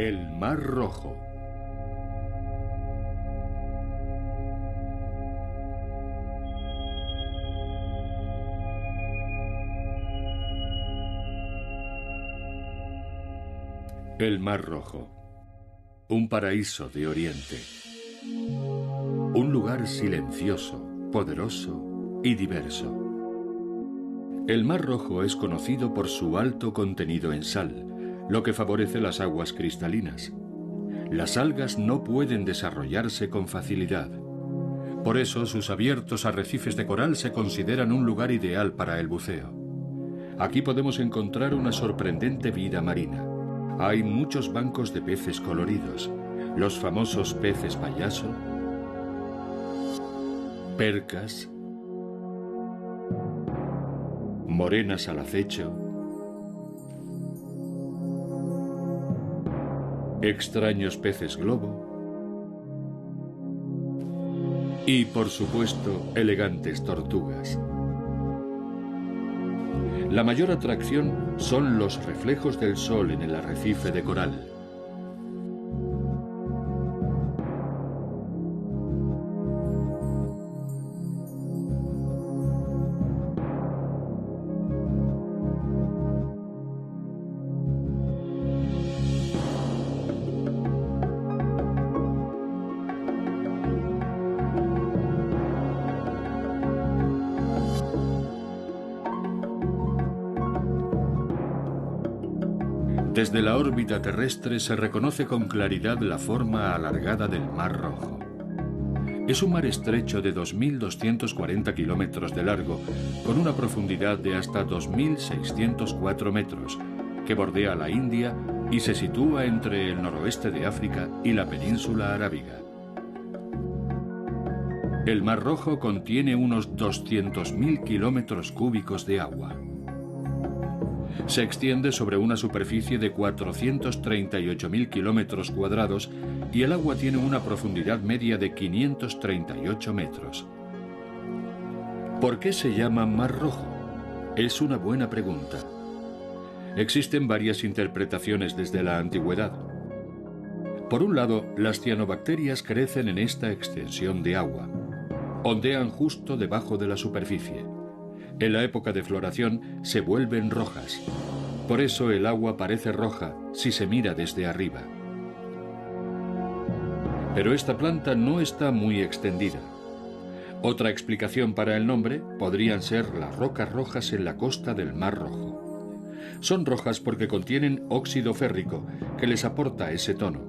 El Mar Rojo. El Mar Rojo. Un paraíso de Oriente. Un lugar silencioso, poderoso y diverso. El Mar Rojo es conocido por su alto contenido en sal, lo que favorece las aguas cristalinas. Las algas no pueden desarrollarse con facilidad. Por eso sus abiertos arrecifes de coral se consideran un lugar ideal para el buceo. Aquí podemos encontrar una sorprendente vida marina. Hay muchos bancos de peces coloridos, los famosos peces payaso, percas, morenas al acecho, extraños peces globo y, por supuesto, elegantes tortugas. La mayor atracción son los reflejos del sol en el arrecife de coral. Desde la órbita terrestre se reconoce con claridad la forma alargada del Mar Rojo. Es un mar estrecho de 2.240 kilómetros de largo, con una profundidad de hasta 2.604 metros, que bordea la India y se sitúa entre el noroeste de África y la península arábiga. El Mar Rojo contiene unos 200.000 kilómetros cúbicos de agua. Se extiende sobre una superficie de 438.000 kilómetros cuadrados y el agua tiene una profundidad media de 538 metros. ¿Por qué se llama Mar Rojo? Es una buena pregunta. Existen varias interpretaciones desde la antigüedad. Por un lado, las cianobacterias crecen en esta extensión de agua. Ondean justo debajo de la superficie. En la época de floración se vuelven rojas. Por eso el agua parece roja si se mira desde arriba. Pero esta planta no está muy extendida. Otra explicación para el nombre podrían ser las rocas rojas en la costa del Mar Rojo. Son rojas porque contienen óxido férrico, que les aporta ese tono.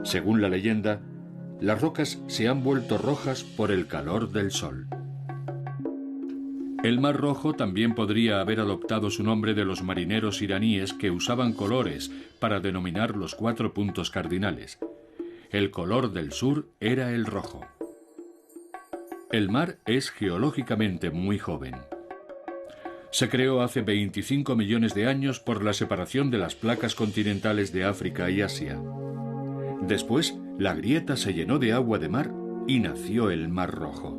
Según la leyenda, las rocas se han vuelto rojas por el calor del sol. El Mar Rojo también podría haber adoptado su nombre de los marineros iraníes que usaban colores para denominar los 4 puntos cardinales. El color del sur era el rojo. El mar es geológicamente muy joven. Se creó hace 25 millones de años por la separación de las placas continentales de África y Asia. Después, la grieta se llenó de agua de mar y nació el Mar Rojo.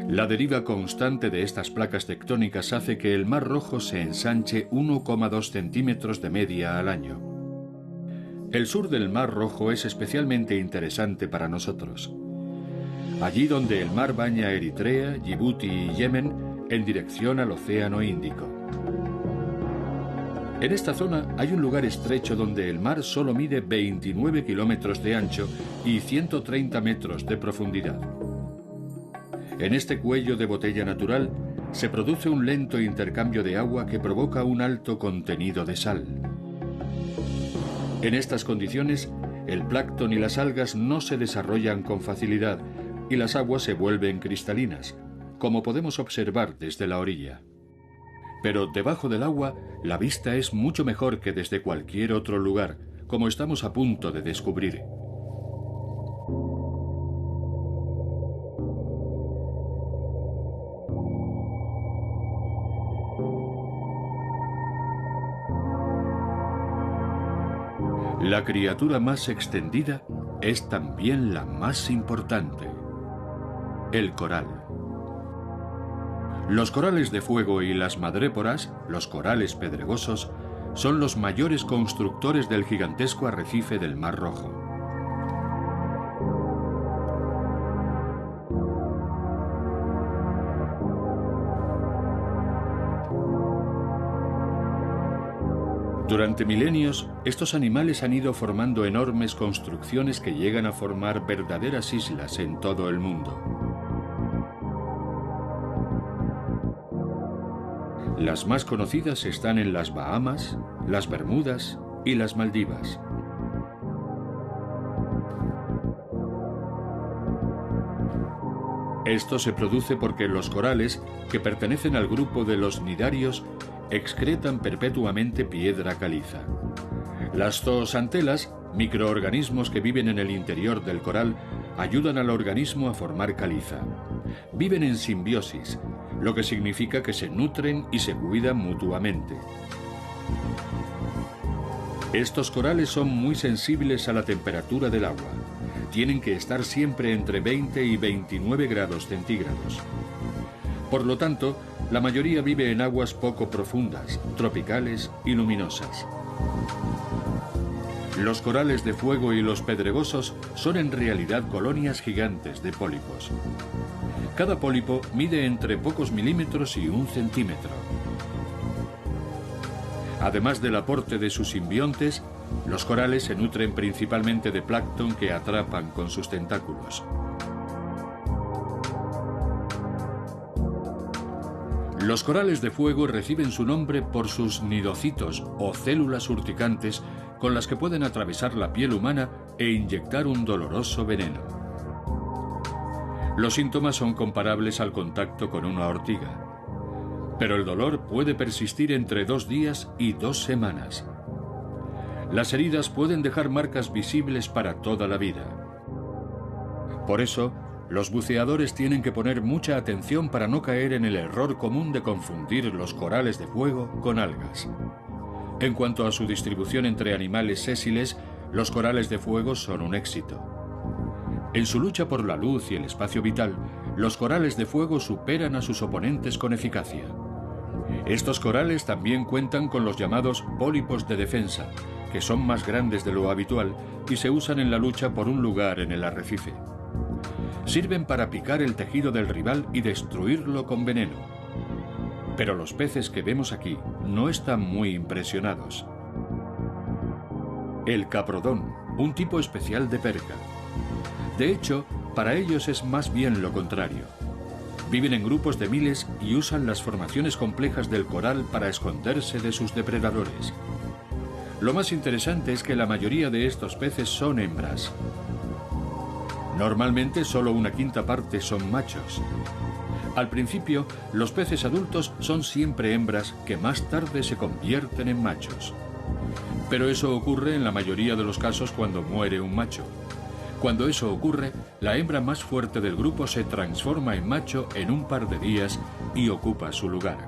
La deriva constante de estas placas tectónicas hace que el Mar Rojo se ensanche 1,2 centímetros de media al año. El sur del Mar Rojo es especialmente interesante para nosotros. Allí donde el mar baña Eritrea, Yibuti y Yemen en dirección al Océano Índico. En esta zona hay un lugar estrecho donde el mar solo mide 29 kilómetros de ancho y 130 metros de profundidad. En este cuello de botella natural se produce un lento intercambio de agua que provoca un alto contenido de sal. En estas condiciones, el plancton y las algas no se desarrollan con facilidad y las aguas se vuelven cristalinas, como podemos observar desde la orilla. Pero debajo del agua, la vista es mucho mejor que desde cualquier otro lugar, como estamos a punto de descubrir. La criatura más extendida es también la más importante: el coral. Los corales de fuego y las madréporas, los corales pedregosos, son los mayores constructores del gigantesco arrecife del Mar Rojo. Durante milenios, estos animales han ido formando enormes construcciones que llegan a formar verdaderas islas en todo el mundo. Las más conocidas están en las Bahamas, las Bermudas y las Maldivas. Esto se produce porque los corales, que pertenecen al grupo de los nidarios, excretan perpetuamente piedra caliza. Las zooxantelas, microorganismos que viven en el interior del coral, ayudan al organismo a formar caliza. Viven en simbiosis, lo que significa que se nutren y se cuidan mutuamente. Estos corales son muy sensibles a la temperatura del agua. Tienen que estar siempre entre 20 y 29 grados centígrados. Por lo tanto, la mayoría vive en aguas poco profundas, tropicales y luminosas. Los corales de fuego y los pedregosos son en realidad colonias gigantes de pólipos. Cada pólipo mide entre pocos milímetros y 1 centímetro. Además del aporte de sus simbiontes, los corales se nutren principalmente de plancton que atrapan con sus tentáculos. Los corales de fuego reciben su nombre por sus nidocitos o células urticantes con las que pueden atravesar la piel humana e inyectar un doloroso veneno. Los síntomas son comparables al contacto con una ortiga, pero el dolor puede persistir entre 2 días y 2 semanas. Las heridas pueden dejar marcas visibles para toda la vida. Por eso, los buceadores tienen que poner mucha atención para no caer en el error común de confundir los corales de fuego con algas. En cuanto a su distribución entre animales sésiles, los corales de fuego son un éxito. En su lucha por la luz y el espacio vital, los corales de fuego superan a sus oponentes con eficacia. Estos corales también cuentan con los llamados pólipos de defensa, que son más grandes de lo habitual y se usan en la lucha por un lugar en el arrecife. Sirven para picar el tejido del rival y destruirlo con veneno. Pero los peces que vemos aquí no están muy impresionados. El caprodón, un tipo especial de perca. De hecho, para ellos es más bien lo contrario. Viven en grupos de miles y usan las formaciones complejas del coral para esconderse de sus depredadores. Lo más interesante es que la mayoría de estos peces son hembras. Normalmente solo 1/5 parte son machos. Al principio, los peces adultos son siempre hembras que más tarde se convierten en machos. Pero eso ocurre en la mayoría de los casos cuando muere un macho. Cuando eso ocurre, la hembra más fuerte del grupo se transforma en macho en un par de días y ocupa su lugar.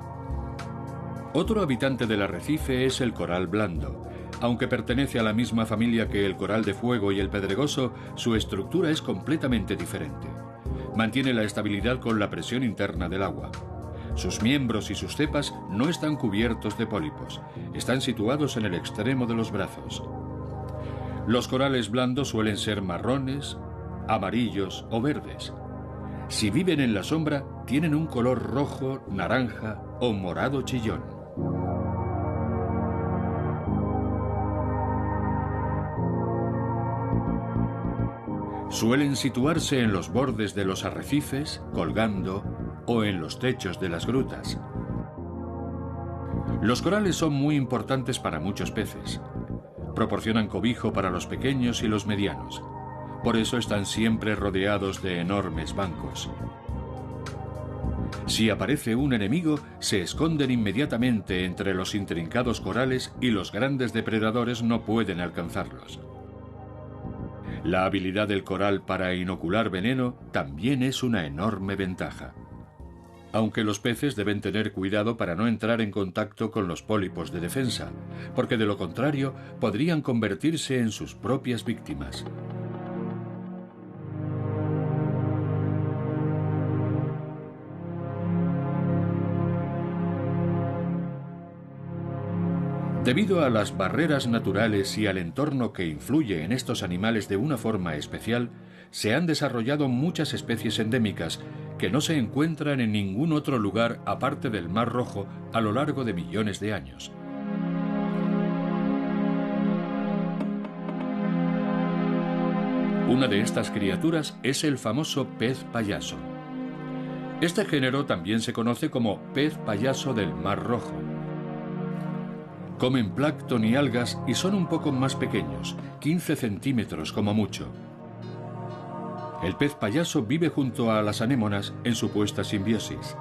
Otro habitante del arrecife es el coral blando. Aunque pertenece a la misma familia que el coral de fuego y el pedregoso, su estructura es completamente diferente. Mantiene la estabilidad con la presión interna del agua. Sus miembros y sus cepas no están cubiertos de pólipos. Están situados en el extremo de los brazos. Los corales blandos suelen ser marrones, amarillos o verdes. Si viven en la sombra, tienen un color rojo, naranja o morado chillón. Suelen situarse en los bordes de los arrecifes, colgando, o en los techos de las grutas. Los corales son muy importantes para muchos peces. Proporcionan cobijo para los pequeños y los medianos. Por eso están siempre rodeados de enormes bancos. Si aparece un enemigo, se esconden inmediatamente entre los intrincados corales y los grandes depredadores no pueden alcanzarlos. La habilidad del coral para inocular veneno también es una enorme ventaja. Aunque los peces deben tener cuidado para no entrar en contacto con los pólipos de defensa, porque de lo contrario podrían convertirse en sus propias víctimas. Debido a las barreras naturales y al entorno que influye en estos animales de una forma especial, se han desarrollado muchas especies endémicas que no se encuentran en ningún otro lugar aparte del Mar Rojo a lo largo de millones de años. Una de estas criaturas es el famoso pez payaso. Este género también se conoce como pez payaso del Mar Rojo. Comen plancton y algas y son un poco más pequeños, 15 centímetros como mucho. El pez payaso vive junto a las anémonas en supuesta simbiosis.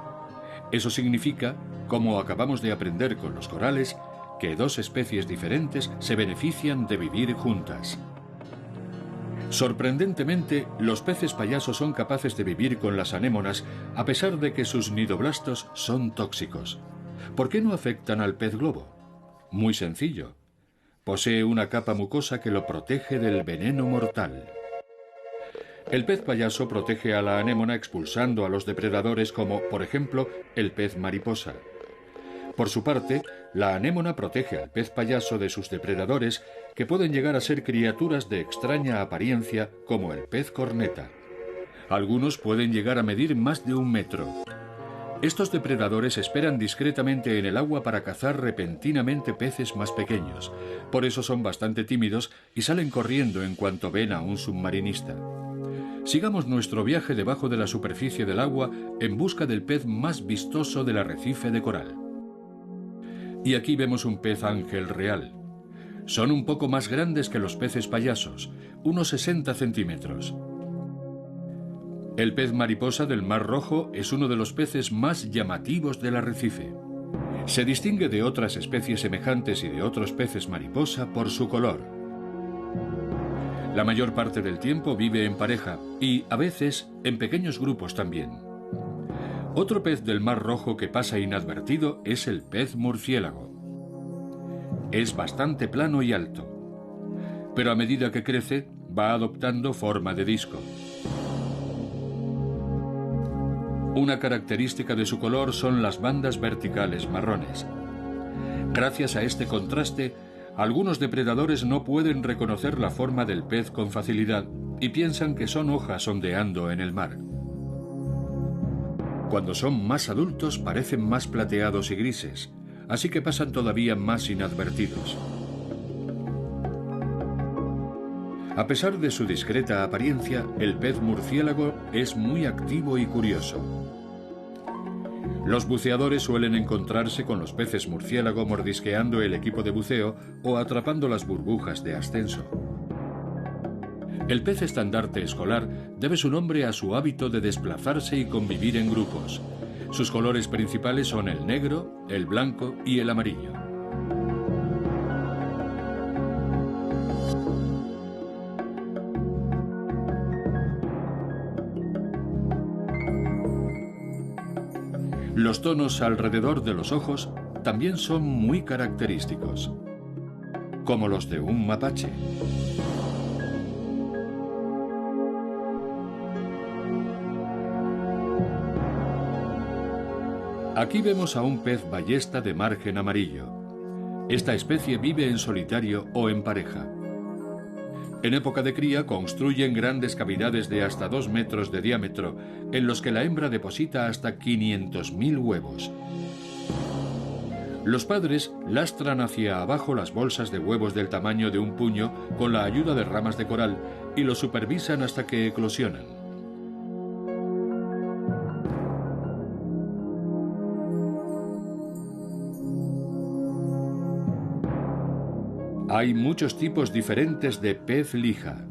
Eso significa, como acabamos de aprender con los corales, que dos especies diferentes se benefician de vivir juntas. Sorprendentemente, los peces payasos son capaces de vivir con las anémonas a pesar de que sus nidoblastos son tóxicos. ¿Por qué no afectan al pez globo? Muy sencillo. Posee una capa mucosa que lo protege del veneno mortal. El pez payaso protege a la anémona expulsando a los depredadores como, por ejemplo, el pez mariposa. Por su parte, la anémona protege al pez payaso de sus depredadores, que pueden llegar a ser criaturas de extraña apariencia como el pez corneta. Algunos pueden llegar a medir más de 1 metro. Estos depredadores esperan discretamente en el agua para cazar repentinamente peces más pequeños. Por eso son bastante tímidos y salen corriendo en cuanto ven a un submarinista. Sigamos nuestro viaje debajo de la superficie del agua en busca del pez más vistoso del arrecife de coral. Y aquí vemos un pez ángel real. Son un poco más grandes que los peces payasos, unos 60 centímetros. El pez mariposa del Mar Rojo es uno de los peces más llamativos del arrecife. Se distingue de otras especies semejantes y de otros peces mariposa por su color. La mayor parte del tiempo vive en pareja y, a veces, en pequeños grupos también. Otro pez del Mar Rojo que pasa inadvertido es el pez murciélago. Es bastante plano y alto, pero a medida que crece va adoptando forma de disco. Una característica de su color son las bandas verticales marrones. Gracias a este contraste, algunos depredadores no pueden reconocer la forma del pez con facilidad y piensan que son hojas ondeando en el mar. Cuando son más adultos parecen más plateados y grises, así que pasan todavía más inadvertidos. A pesar de su discreta apariencia, el pez murciélago es muy activo y curioso. Los buceadores suelen encontrarse con los peces murciélago mordisqueando el equipo de buceo o atrapando las burbujas de ascenso. El pez estandarte escolar debe su nombre a su hábito de desplazarse y convivir en grupos. Sus colores principales son el negro, el blanco y el amarillo. Los tonos alrededor de los ojos también son muy característicos, como los de un mapache. Aquí vemos a un pez ballesta de margen amarillo. Esta especie vive en solitario o en pareja. En época de cría construyen grandes cavidades de hasta 2 metros de diámetro, en los que la hembra deposita hasta 500.000 huevos. Los padres lastran hacia abajo las bolsas de huevos del tamaño de un puño con la ayuda de ramas de coral y los supervisan hasta que eclosionan. Hay muchos tipos diferentes de pez lija.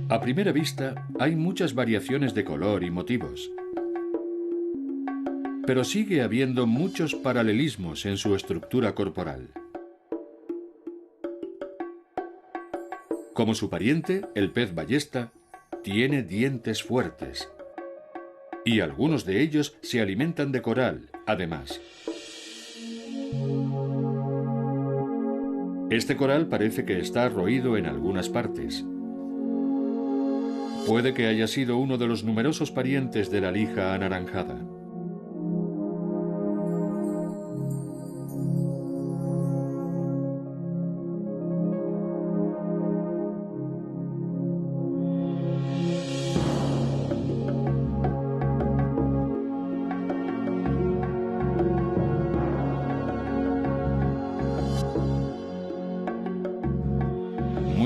A primera vista, hay muchas variaciones de color y motivos. Pero sigue habiendo muchos paralelismos en su estructura corporal. Como su pariente, el pez ballesta, tiene dientes fuertes. Y algunos de ellos se alimentan de coral, además. Este coral parece que está roído en algunas partes. Puede que haya sido uno de los numerosos parientes de la lija anaranjada.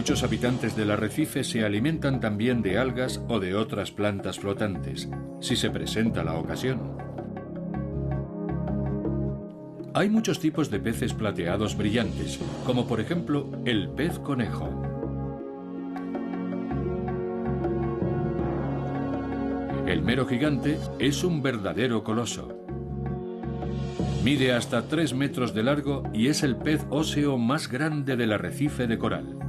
Muchos habitantes del arrecife se alimentan también de algas o de otras plantas flotantes, si se presenta la ocasión. Hay muchos tipos de peces plateados brillantes, como por ejemplo el pez conejo. El mero gigante es un verdadero coloso. Mide hasta 3 metros de largo y es el pez óseo más grande del arrecife de coral.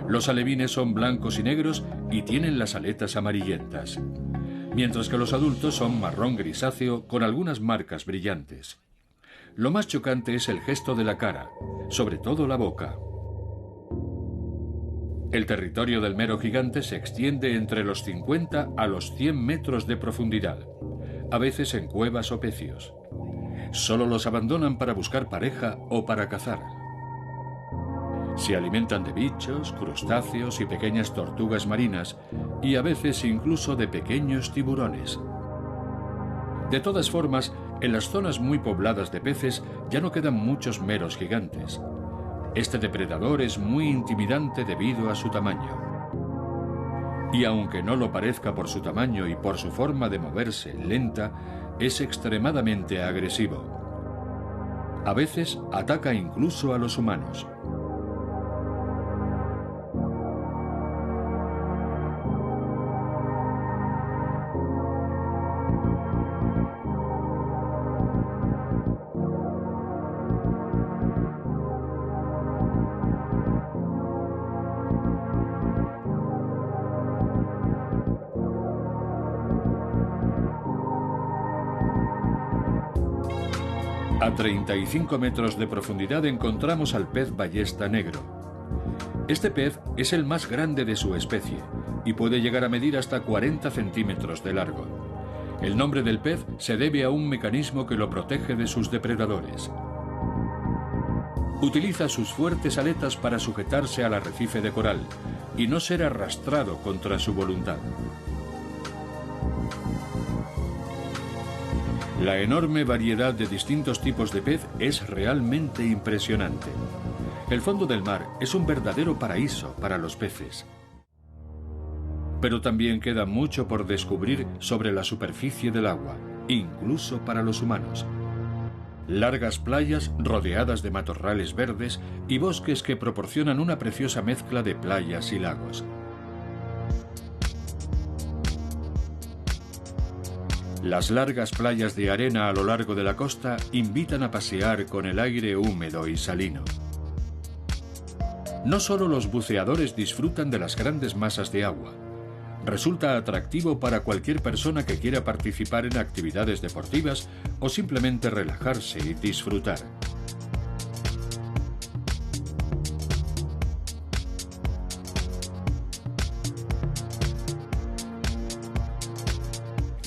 Los alevines son blancos y negros y tienen las aletas amarillentas, mientras que los adultos son marrón grisáceo con algunas marcas brillantes. Lo más chocante es el gesto de la cara, sobre todo la boca. El territorio del mero gigante se extiende entre los 50 a los 100 metros de profundidad, a veces en cuevas o pecios. Solo los abandonan para buscar pareja o para cazar. Se alimentan de bichos, crustáceos y pequeñas tortugas marinas, y a veces incluso de pequeños tiburones. De todas formas, en las zonas muy pobladas de peces ya no quedan muchos meros gigantes. Este depredador es muy intimidante debido a su tamaño. Y aunque no lo parezca por su tamaño y por su forma de moverse lenta, es extremadamente agresivo. A veces ataca incluso a los humanos. A 35 metros de profundidad encontramos al pez ballesta negro. Este pez es el más grande de su especie y puede llegar a medir hasta 40 centímetros de largo. El nombre del pez se debe a un mecanismo que lo protege de sus depredadores. Utiliza sus fuertes aletas para sujetarse al arrecife de coral y no ser arrastrado contra su voluntad. La enorme variedad de distintos tipos de pez es realmente impresionante. El fondo del mar es un verdadero paraíso para los peces. Pero también queda mucho por descubrir sobre la superficie del agua, incluso para los humanos. Largas playas rodeadas de matorrales verdes y bosques que proporcionan una preciosa mezcla de playas y lagos. Las largas playas de arena a lo largo de la costa invitan a pasear con el aire húmedo y salino. No solo los buceadores disfrutan de las grandes masas de agua. Resulta atractivo para cualquier persona que quiera participar en actividades deportivas o simplemente relajarse y disfrutar.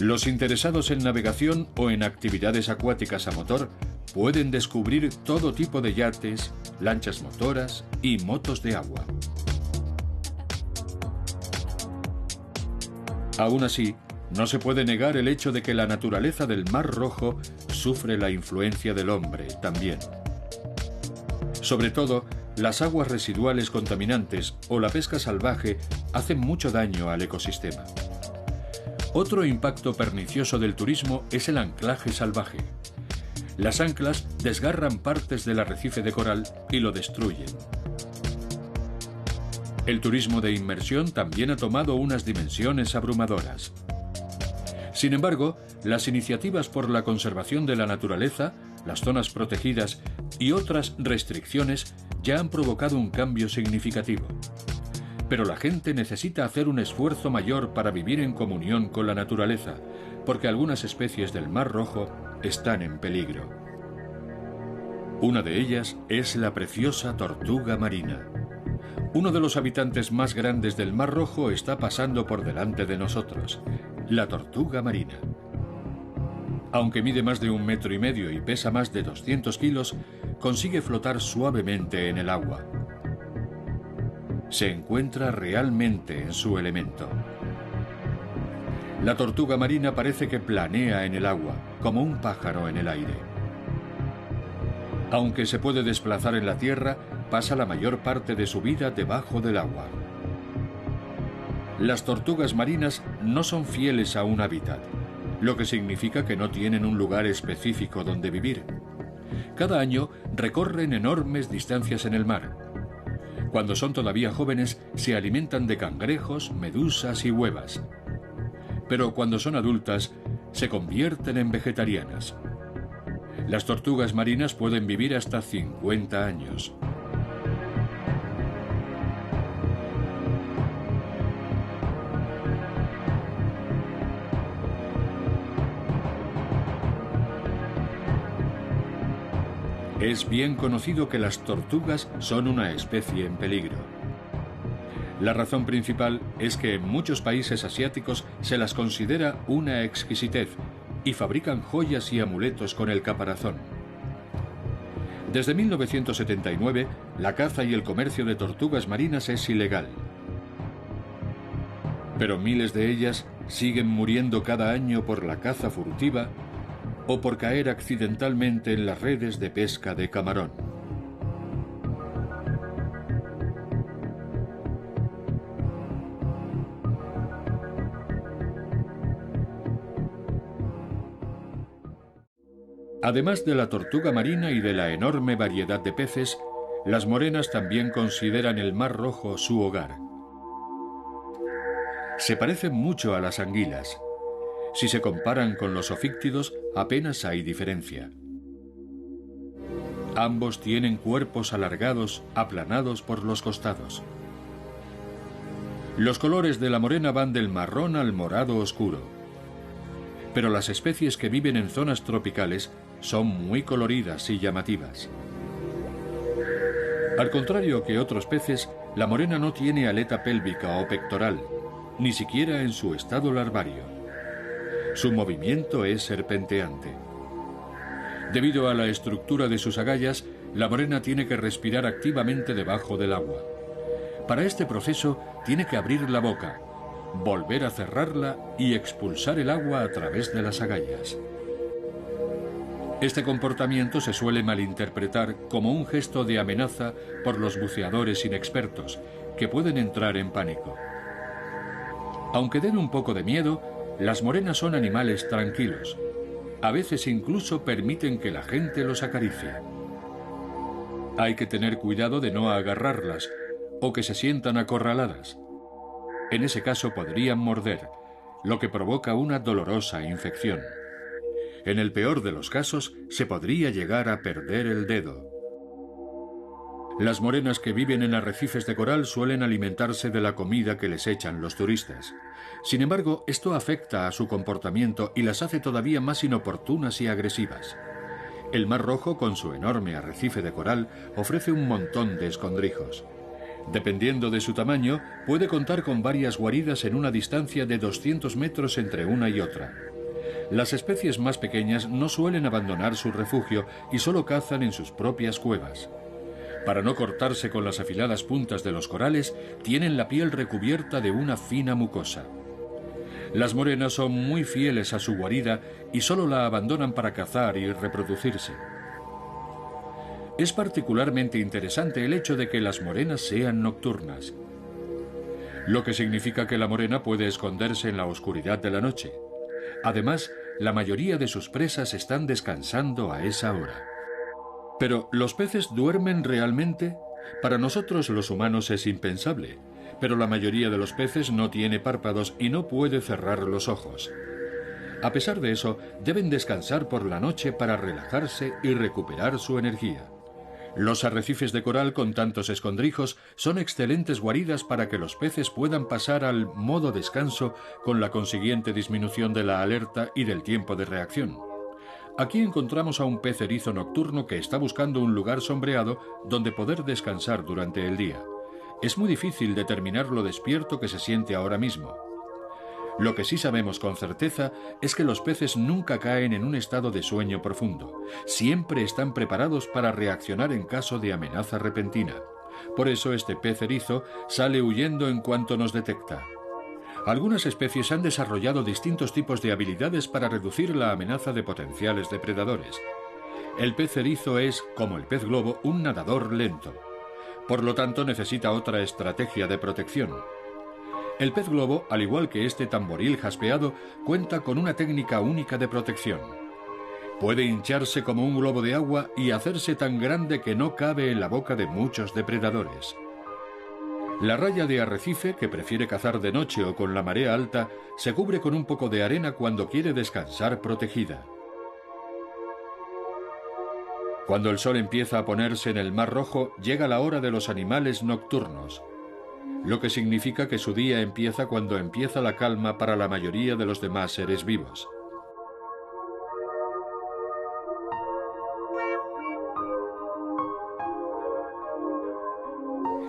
Los interesados en navegación o en actividades acuáticas a motor pueden descubrir todo tipo de yates, lanchas motoras y motos de agua. Aún así, no se puede negar el hecho de que la naturaleza del Mar Rojo sufre la influencia del hombre también. Sobre todo, las aguas residuales contaminantes o la pesca salvaje hacen mucho daño al ecosistema. Otro impacto pernicioso del turismo es el anclaje salvaje. Las anclas desgarran partes del arrecife de coral y lo destruyen. El turismo de inmersión también ha tomado unas dimensiones abrumadoras. Sin embargo, las iniciativas por la conservación de la naturaleza, las zonas protegidas y otras restricciones ya han provocado un cambio significativo. Pero la gente necesita hacer un esfuerzo mayor para vivir en comunión con la naturaleza, porque algunas especies del Mar Rojo están en peligro. Una de ellas es la preciosa tortuga marina. Uno de los habitantes más grandes del Mar Rojo está pasando por delante de nosotros, la tortuga marina. Aunque mide más de 1,5 metros y pesa más de 200 kilos, consigue flotar suavemente en el agua. Se encuentra realmente en su elemento. La tortuga marina parece que planea en el agua, como un pájaro en el aire. Aunque se puede desplazar en la tierra, pasa la mayor parte de su vida debajo del agua. Las tortugas marinas no son fieles a un hábitat, lo que significa que no tienen un lugar específico donde vivir. Cada año recorren enormes distancias en el mar. Cuando son todavía jóvenes, se alimentan de cangrejos, medusas y huevas. Pero cuando son adultas, se convierten en vegetarianas. Las tortugas marinas pueden vivir hasta 50 años. Es bien conocido que las tortugas son una especie en peligro. La razón principal es que en muchos países asiáticos se las considera una exquisitez y fabrican joyas y amuletos con el caparazón. Desde 1979, la caza y el comercio de tortugas marinas es ilegal. Pero miles de ellas siguen muriendo cada año por la caza furtiva o por caer accidentalmente en las redes de pesca de camarón. Además de la tortuga marina y de la enorme variedad de peces, las morenas también consideran el Mar Rojo su hogar. Se parecen mucho a las anguilas. Si se comparan con los ofíctidos, apenas hay diferencia. Ambos tienen cuerpos alargados, aplanados por los costados. Los colores de la morena van del marrón al morado oscuro. Pero las especies que viven en zonas tropicales son muy coloridas y llamativas. Al contrario que otros peces, la morena no tiene aleta pélvica o pectoral, ni siquiera en su estado larvario. Su movimiento es serpenteante. Debido a la estructura de sus agallas, la morena tiene que respirar activamente debajo del agua. Para este proceso tiene que abrir la boca, volver a cerrarla y expulsar el agua a través de las agallas. Este comportamiento se suele malinterpretar como un gesto de amenaza por los buceadores inexpertos, que pueden entrar en pánico. Aunque den un poco de miedo, las morenas son animales tranquilos. A veces incluso permiten que la gente los acaricie. Hay que tener cuidado de no agarrarlas o que se sientan acorraladas. En ese caso podrían morder, lo que provoca una dolorosa infección. En el peor de los casos, se podría llegar a perder el dedo. Las morenas que viven en arrecifes de coral suelen alimentarse de la comida que les echan los turistas. Sin embargo, esto afecta a su comportamiento y las hace todavía más inoportunas y agresivas. El Mar Rojo, con su enorme arrecife de coral, ofrece un montón de escondrijos. Dependiendo de su tamaño, puede contar con varias guaridas en una distancia de 200 metros entre una y otra. Las especies más pequeñas no suelen abandonar su refugio y solo cazan en sus propias cuevas. Para no cortarse con las afiladas puntas de los corales, tienen la piel recubierta de una fina mucosa. Las morenas son muy fieles a su guarida y solo la abandonan para cazar y reproducirse. Es particularmente interesante el hecho de que las morenas sean nocturnas, lo que significa que la morena puede esconderse en la oscuridad de la noche. Además, la mayoría de sus presas están descansando a esa hora. Pero, ¿los peces duermen realmente? Para nosotros los humanos es impensable, pero la mayoría de los peces no tiene párpados y no puede cerrar los ojos. A pesar de eso, deben descansar por la noche para relajarse y recuperar su energía. Los arrecifes de coral con tantos escondrijos son excelentes guaridas para que los peces puedan pasar al modo descanso con la consiguiente disminución de la alerta y del tiempo de reacción. Aquí encontramos a un pez erizo nocturno que está buscando un lugar sombreado donde poder descansar durante el día. Es muy difícil determinar lo despierto que se siente ahora mismo. Lo que sí sabemos con certeza es que los peces nunca caen en un estado de sueño profundo. Siempre están preparados para reaccionar en caso de amenaza repentina. Por eso este pez erizo sale huyendo en cuanto nos detecta. Algunas especies han desarrollado distintos tipos de habilidades para reducir la amenaza de potenciales depredadores. El pez erizo es, como el pez globo, un nadador lento. Por lo tanto, necesita otra estrategia de protección. El pez globo, al igual que este tamboril jaspeado, cuenta con una técnica única de protección. Puede hincharse como un globo de agua y hacerse tan grande que no cabe en la boca de muchos depredadores. La raya de arrecife, que prefiere cazar de noche o con la marea alta, se cubre con un poco de arena cuando quiere descansar protegida. Cuando el sol empieza a ponerse en el Mar Rojo, llega la hora de los animales nocturnos, lo que significa que su día empieza cuando empieza la calma para la mayoría de los demás seres vivos.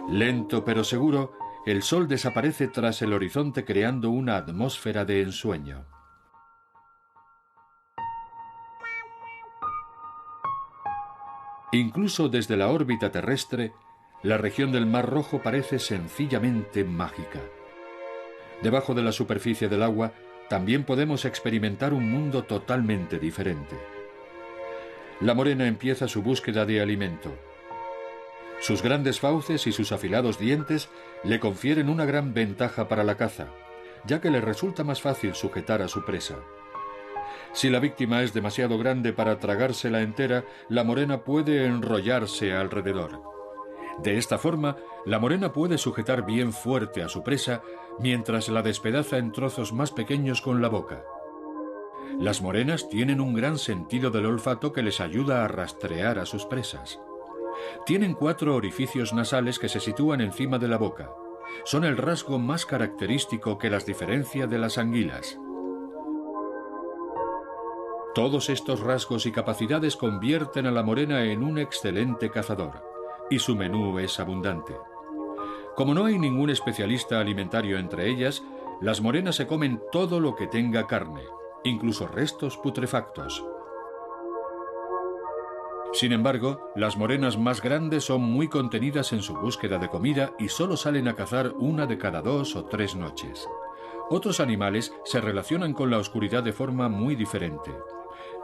Lento pero seguro, el sol desaparece tras el horizonte creando una atmósfera de ensueño. Incluso desde la órbita terrestre, la región del Mar Rojo parece sencillamente mágica. Debajo de la superficie del agua, también podemos experimentar un mundo totalmente diferente. La morena empieza su búsqueda de alimento. Sus grandes fauces y sus afilados dientes le confieren una gran ventaja para la caza, ya que le resulta más fácil sujetar a su presa. Si la víctima es demasiado grande para tragársela entera, la morena puede enrollarse alrededor. De esta forma, la morena puede sujetar bien fuerte a su presa mientras la despedaza en trozos más pequeños con la boca. Las morenas tienen un gran sentido del olfato que les ayuda a rastrear a sus presas. Tienen 4 orificios nasales que se sitúan encima de la boca. Son el rasgo más característico que las diferencia de las anguilas. Todos estos rasgos y capacidades convierten a la morena en un excelente cazador, y su menú es abundante. Como no hay ningún especialista alimentario entre ellas, las morenas se comen todo lo que tenga carne, incluso restos putrefactos. Sin embargo, las morenas más grandes son muy contenidas en su búsqueda de comida y solo salen a cazar una de cada 2 o 3 noches. Otros animales se relacionan con la oscuridad de forma muy diferente.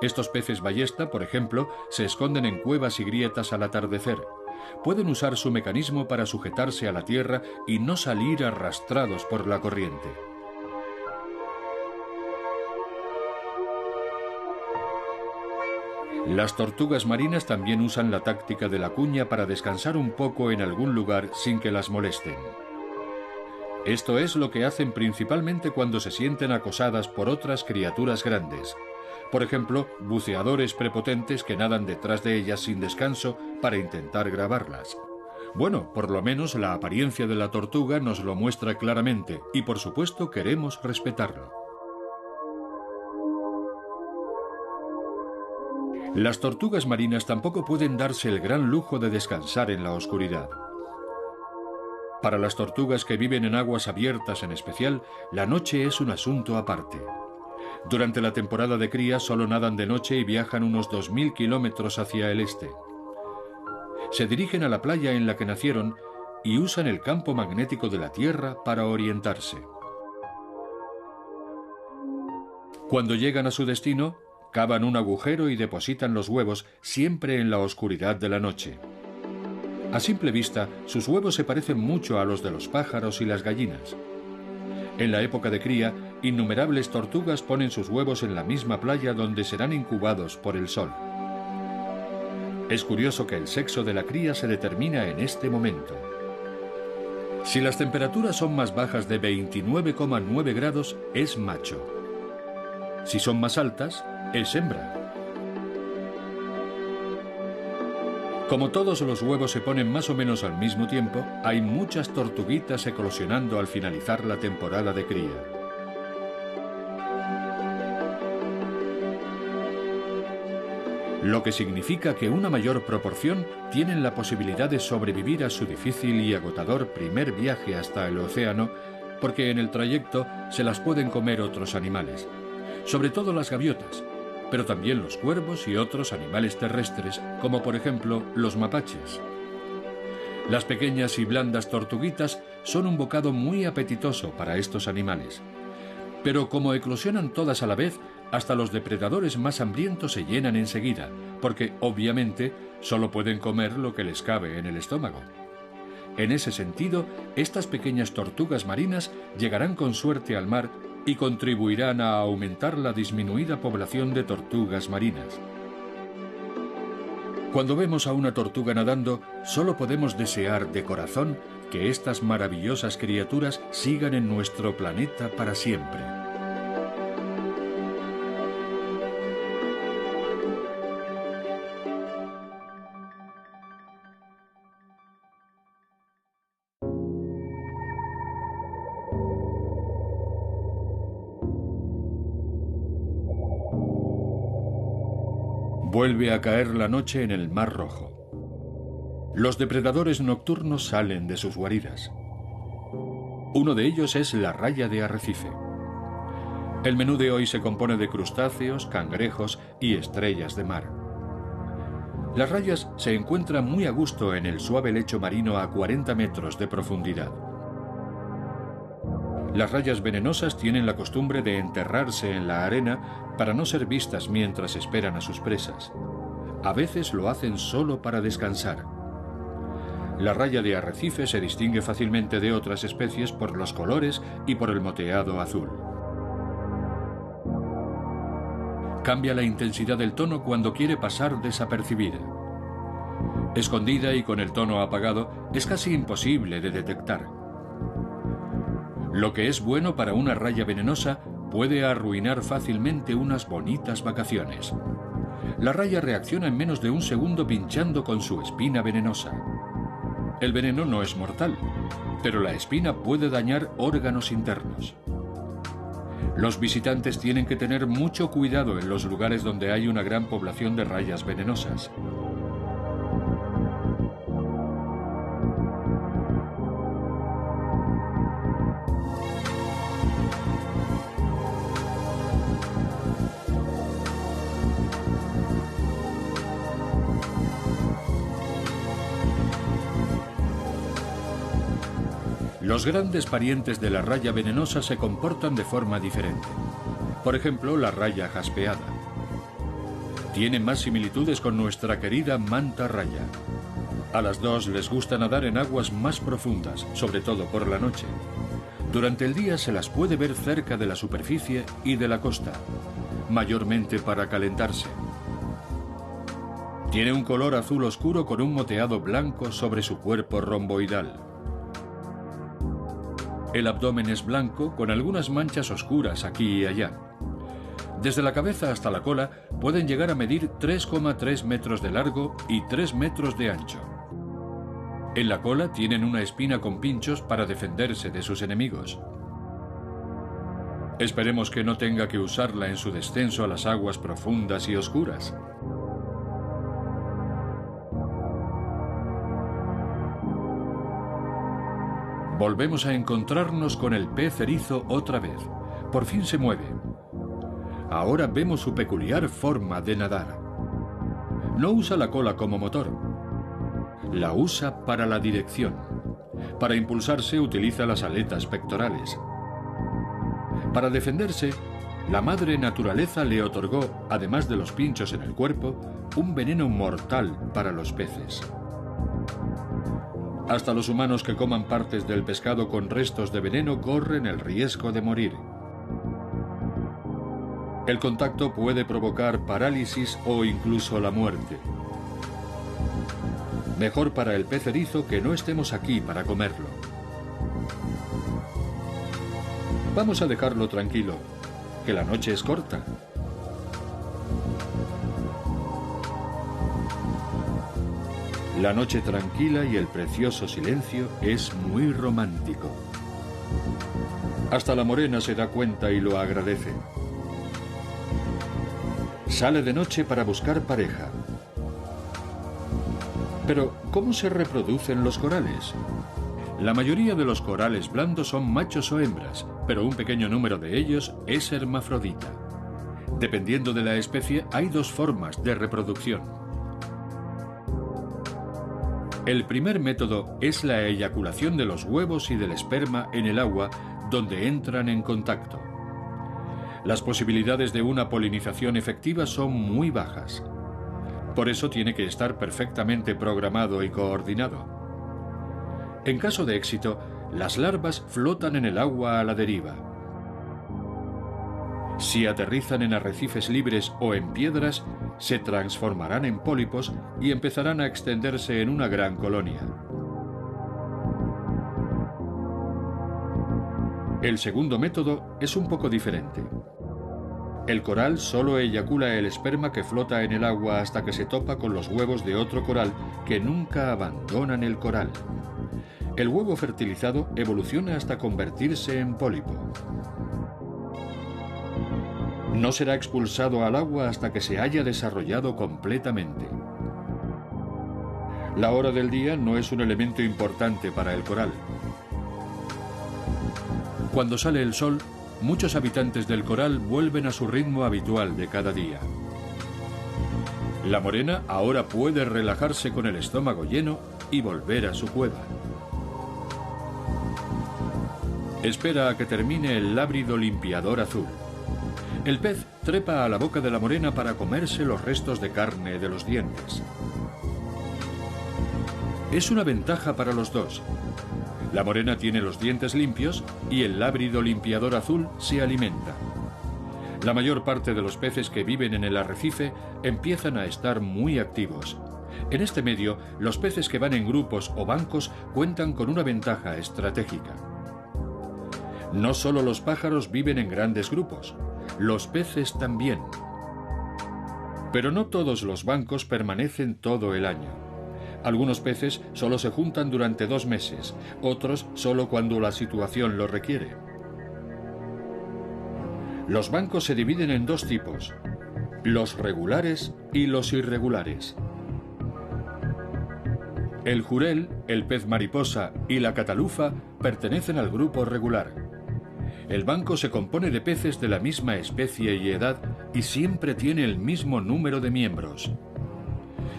Estos peces ballesta, por ejemplo, se esconden en cuevas y grietas al atardecer. Pueden usar su mecanismo para sujetarse a la tierra y no salir arrastrados por la corriente. Las tortugas marinas también usan la táctica de la cuña para descansar un poco en algún lugar sin que las molesten. Esto es lo que hacen principalmente cuando se sienten acosadas por otras criaturas grandes. Por ejemplo, buceadores prepotentes que nadan detrás de ellas sin descanso para intentar grabarlas. Bueno, por lo menos la apariencia de la tortuga nos lo muestra claramente y por supuesto queremos respetarlo. Las tortugas marinas tampoco pueden darse el gran lujo de descansar en la oscuridad. Para las tortugas que viven en aguas abiertas en especial, la noche es un asunto aparte. Durante la temporada de cría solo nadan de noche y viajan unos 2000 kilómetros hacia el este. Se dirigen a la playa en la que nacieron y usan el campo magnético de la Tierra para orientarse. Cuando llegan a su destino, cavan un agujero y depositan los huevos siempre en la oscuridad de la noche. A simple vista, sus huevos se parecen mucho a los de los pájaros y las gallinas. En la época de cría, innumerables tortugas ponen sus huevos en la misma playa donde serán incubados por el sol. Es curioso que el sexo de la cría se determina en este momento. Si las temperaturas son más bajas de 29,9 grados, es macho. Si son más altas, es hembra. Como todos los huevos se ponen más o menos al mismo tiempo, hay muchas tortuguitas eclosionando al finalizar la temporada de cría. Lo que significa que una mayor proporción tienen la posibilidad de sobrevivir a su difícil y agotador primer viaje hasta el océano, porque en el trayecto se las pueden comer otros animales, sobre todo las gaviotas, pero también los cuervos y otros animales terrestres, como por ejemplo los mapaches. Las pequeñas y blandas tortuguitas son un bocado muy apetitoso para estos animales. Pero como eclosionan todas a la vez, hasta los depredadores más hambrientos se llenan enseguida, porque, obviamente, solo pueden comer lo que les cabe en el estómago. En ese sentido, estas pequeñas tortugas marinas llegarán con suerte al mar y contribuirán a aumentar la disminuida población de tortugas marinas. Cuando vemos a una tortuga nadando, solo podemos desear de corazón que estas maravillosas criaturas sigan en nuestro planeta para siempre. Vuelve a caer la noche en el Mar Rojo. Los depredadores nocturnos salen de sus guaridas. Uno de ellos es la raya de arrecife. El menú de hoy se compone de crustáceos, cangrejos y estrellas de mar. Las rayas se encuentran muy a gusto en el suave lecho marino a 40 metros de profundidad. Las rayas venenosas tienen la costumbre de enterrarse en la arena para no ser vistas mientras esperan a sus presas. A veces lo hacen solo para descansar. La raya de arrecife se distingue fácilmente de otras especies por los colores y por el moteado azul. Cambia la intensidad del tono cuando quiere pasar desapercibida. Escondida y con el tono apagado, es casi imposible de detectar. Lo que es bueno para una raya venenosa puede arruinar fácilmente unas bonitas vacaciones. La raya reacciona en menos de un segundo pinchando con su espina venenosa. El veneno no es mortal, pero la espina puede dañar órganos internos. Los visitantes tienen que tener mucho cuidado en los lugares donde hay una gran población de rayas venenosas. Los grandes parientes de la raya venenosa se comportan de forma diferente. Por ejemplo, la raya jaspeada. Tiene más similitudes con nuestra querida manta raya. A las dos les gusta nadar en aguas más profundas, sobre todo por la noche. Durante el día se las puede ver cerca de la superficie y de la costa, mayormente para calentarse. Tiene un color azul oscuro con un moteado blanco sobre su cuerpo romboidal. El abdomen es blanco con algunas manchas oscuras aquí y allá. Desde la cabeza hasta la cola pueden llegar a medir 3,3 metros de largo y 3 metros de ancho. En la cola tienen una espina con pinchos para defenderse de sus enemigos. Esperemos que no tenga que usarla en su descenso a las aguas profundas y oscuras. Volvemos a encontrarnos con el pez erizo otra vez. Por fin se mueve. Ahora vemos su peculiar forma de nadar. No usa la cola como motor. La usa para la dirección. Para impulsarse utiliza las aletas pectorales. Para defenderse, la madre naturaleza le otorgó, además de los pinchos en el cuerpo, un veneno mortal para los peces. Hasta los humanos que coman partes del pescado con restos de veneno corren el riesgo de morir. El contacto puede provocar parálisis o incluso la muerte. Mejor para el pez erizo que no estemos aquí para comerlo. Vamos a dejarlo tranquilo, que la noche es corta. La noche tranquila y el precioso silencio es muy romántico. Hasta la morena se da cuenta y lo agradece. Sale de noche para buscar pareja. Pero, ¿cómo se reproducen los corales? La mayoría de los corales blandos son machos o hembras, pero un pequeño número de ellos es hermafrodita. Dependiendo de la especie, hay dos formas de reproducción. El primer método es la eyaculación de los huevos y del esperma en el agua donde entran en contacto. Las posibilidades de una polinización efectiva son muy bajas. Por eso tiene que estar perfectamente programado y coordinado. En caso de éxito, las larvas flotan en el agua a la deriva. Si aterrizan en arrecifes libres o en piedras, se transformarán en pólipos y empezarán a extenderse en una gran colonia. El segundo método es un poco diferente. El coral solo eyacula el esperma que flota en el agua hasta que se topa con los huevos de otro coral que nunca abandonan el coral. El huevo fertilizado evoluciona hasta convertirse en pólipo. No será expulsado al agua hasta que se haya desarrollado completamente. La hora del día no es un elemento importante para el coral. Cuando sale el sol, muchos habitantes del coral vuelven a su ritmo habitual de cada día. La morena ahora puede relajarse con el estómago lleno y volver a su cueva. Espera a que termine el lábrido limpiador azul. El pez trepa a la boca de la morena para comerse los restos de carne de los dientes. Es una ventaja para los dos. La morena tiene los dientes limpios y el lábrido limpiador azul se alimenta. La mayor parte de los peces que viven en el arrecife empiezan a estar muy activos. En este medio, los peces que van en grupos o bancos cuentan con una ventaja estratégica. No solo los pájaros viven en grandes grupos, los peces también. Pero no todos los bancos permanecen todo el año. Algunos peces solo se juntan durante 2 meses, otros solo cuando la situación lo requiere. Los bancos se dividen en 2 tipos, los regulares y los irregulares. El jurel, el pez mariposa y la catalufa pertenecen al grupo regular. El banco se compone de peces de la misma especie y edad y siempre tiene el mismo número de miembros.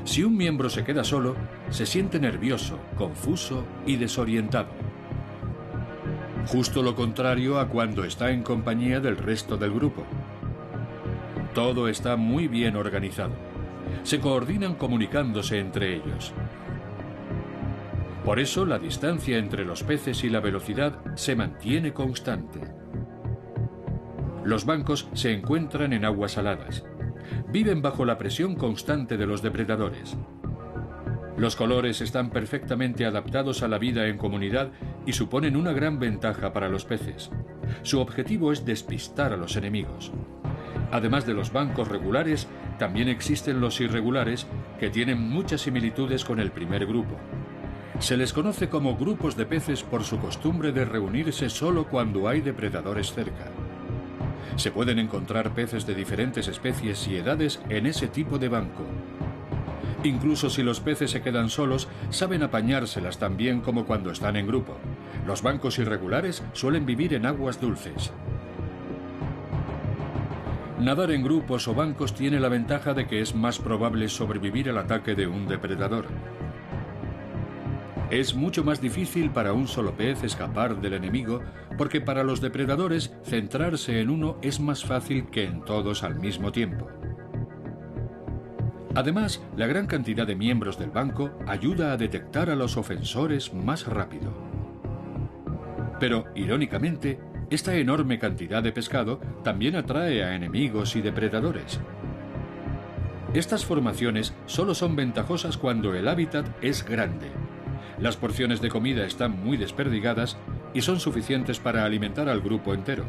Si un miembro se queda solo, se siente nervioso, confuso y desorientado. Justo lo contrario a cuando está en compañía del resto del grupo. Todo está muy bien organizado. Se coordinan comunicándose entre ellos. Por eso la distancia entre los peces y la velocidad se mantiene constante. Los bancos se encuentran en aguas saladas. Viven bajo la presión constante de los depredadores. Los colores están perfectamente adaptados a la vida en comunidad y suponen una gran ventaja para los peces. Su objetivo es despistar a los enemigos. Además de los bancos regulares, también existen los irregulares, que tienen muchas similitudes con el primer grupo. Se les conoce como grupos de peces por su costumbre de reunirse solo cuando hay depredadores cerca. Se pueden encontrar peces de diferentes especies y edades en ese tipo de banco. Incluso si los peces se quedan solos, saben apañárselas tan bien como cuando están en grupo. Los bancos irregulares suelen vivir en aguas dulces. Nadar en grupos o bancos tiene la ventaja de que es más probable sobrevivir al ataque de un depredador. Es mucho más difícil para un solo pez escapar del enemigo, porque para los depredadores centrarse en uno es más fácil que en todos al mismo tiempo. Además, la gran cantidad de miembros del banco ayuda a detectar a los ofensores más rápido. Pero, irónicamente, esta enorme cantidad de pescado también atrae a enemigos y depredadores. Estas formaciones solo son ventajosas cuando el hábitat es grande. Las porciones de comida están muy desperdigadas y son suficientes para alimentar al grupo entero.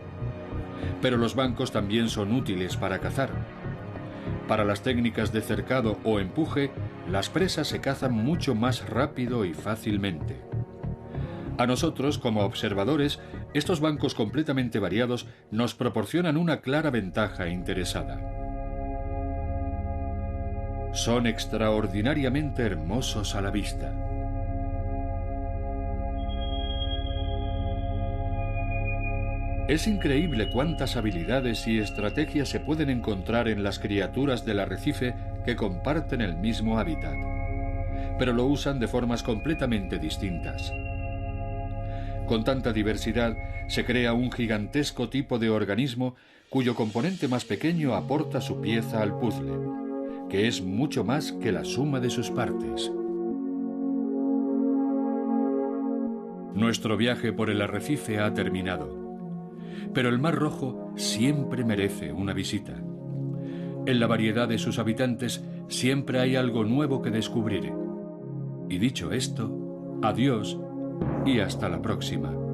Pero los bancos también son útiles para cazar. Para las técnicas de cercado o empuje, las presas se cazan mucho más rápido y fácilmente. A nosotros, como observadores, estos bancos completamente variados nos proporcionan una clara ventaja interesada. Son extraordinariamente hermosos a la vista. Es increíble cuántas habilidades y estrategias se pueden encontrar en las criaturas del arrecife que comparten el mismo hábitat, pero lo usan de formas completamente distintas. Con tanta diversidad, se crea un gigantesco tipo de organismo cuyo componente más pequeño aporta su pieza al puzzle, que es mucho más que la suma de sus partes. Nuestro viaje por el arrecife ha terminado, pero el Mar Rojo siempre merece una visita. En la variedad de sus habitantes siempre hay algo nuevo que descubrir. Y dicho esto, adiós y hasta la próxima.